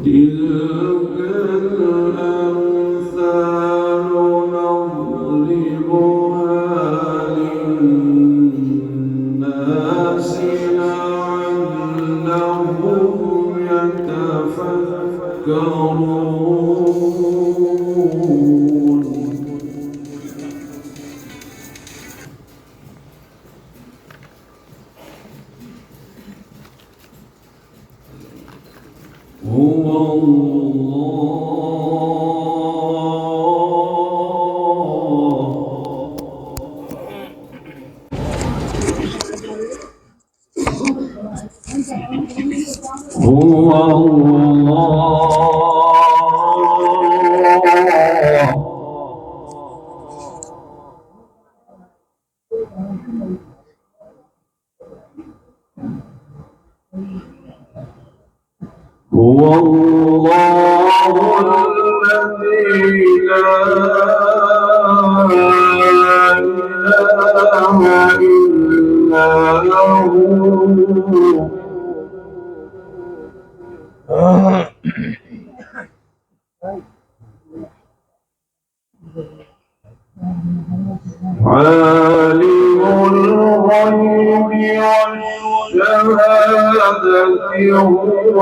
تلك الأمثال نضربها للناس لعلهم يتفكرون. هو الله الذي لا إله إلا هو عالم الغيب والشهادة هو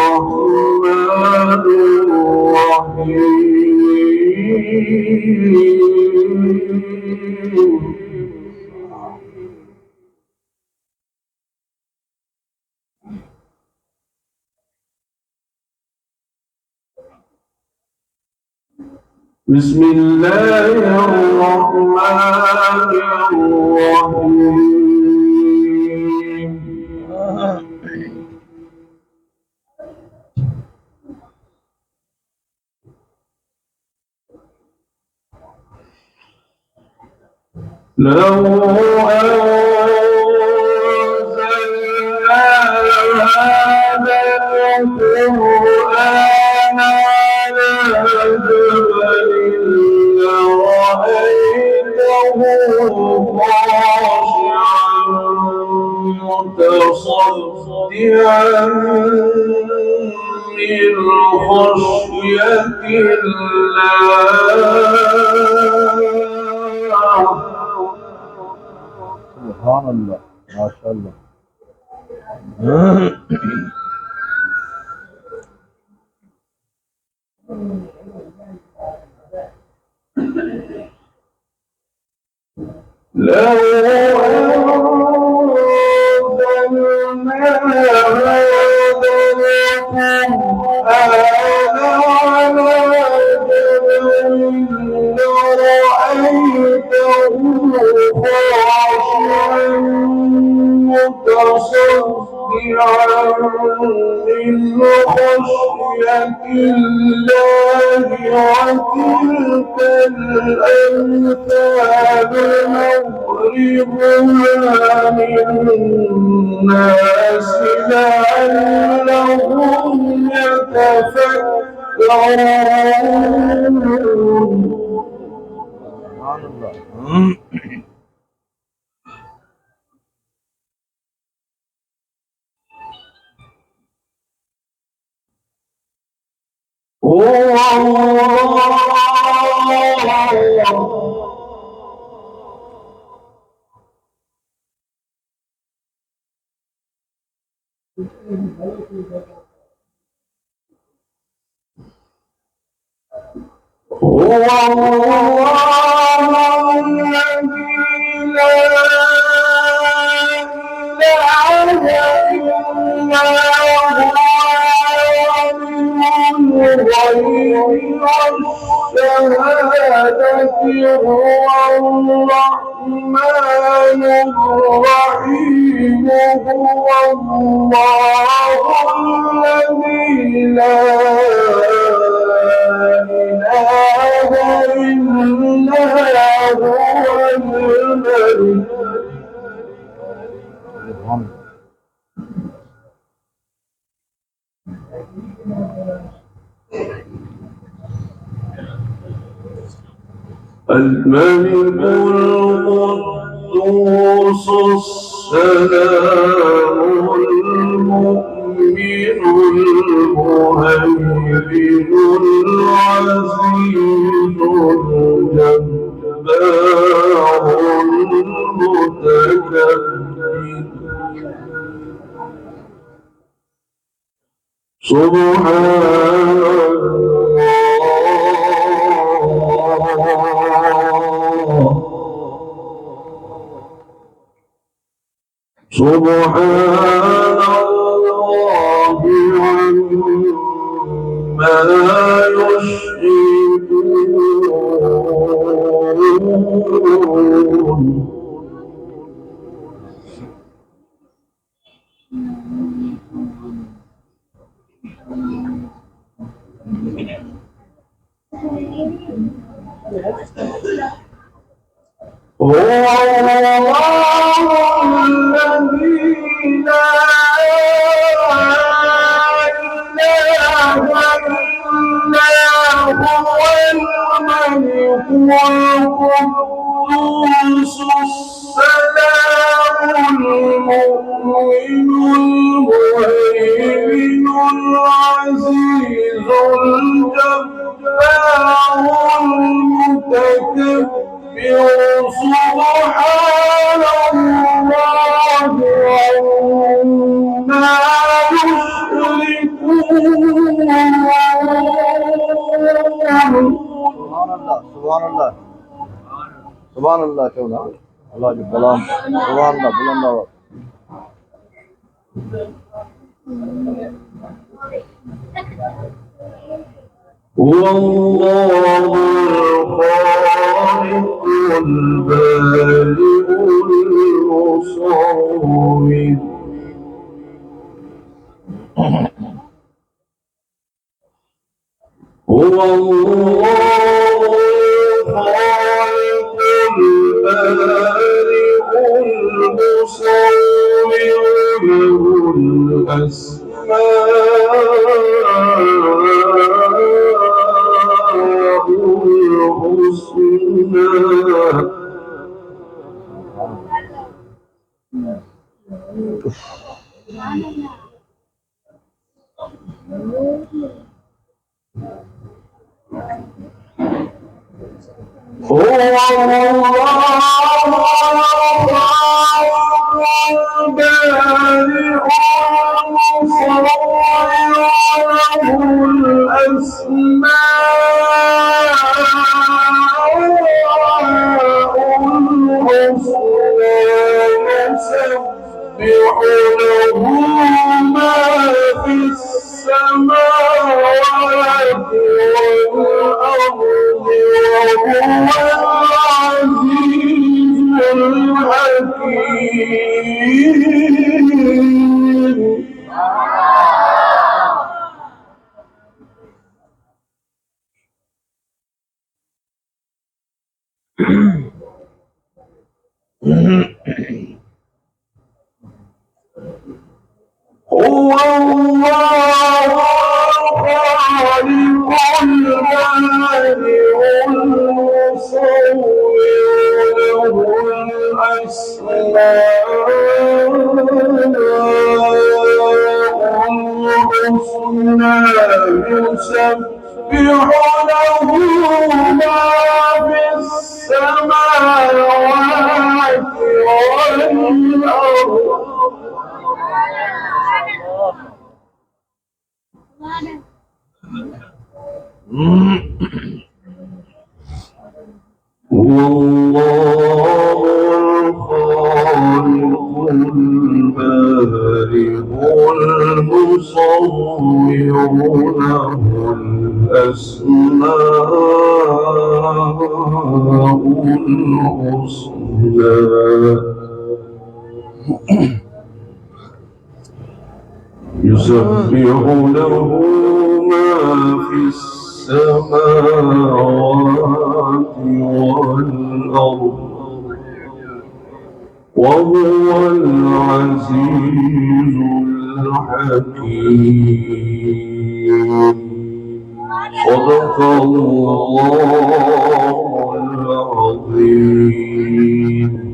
الرحمن الرحيم. بسم الله الرحمن الرحيم. لو أنزلنا هذا القرآن على جبل لرأيته خاشعا متصدعا من خشية الله. سبحان الله، ما شاء الله. لو أنزلنا هذا القرآن على جبل لرأيته خاشعا متصدعا من خشية الله. وتلك الأمثال نضربها للناس لعلهم يتفكرون. سبحان الله. هو الله الذي لا إله إلا هو الغيب والشهادة هو الرحمن الرحيم. هو الله الذي لا إله إلا هو الملك. الملك القدوس السلام المؤمن المهيمن العزيز الجبار المتكبر سبحان الله سبحان الله عما يشركون هو الله الذي لا إله إلا هو الملك القدوس السلام المؤمن المهيمن العزيز الجبار المتكبر سبحان الله عما يشركون سبحان الله क्यों ना अल्लाह के कलाम सुभान अल्लाह बुलंद आवाज هو الله الخالق البارئ المصور هو الله الخالق البارئ المصور له هو الله خالق البارئ المصور له الأسماء الحسنى يسبح له ما في السماوات والأرض والله الخالق البارئ المصور له الأسماء الحسنى يسبح له ما في السماوات والأرض وهو العزيز الحكيم صدق الله العظيم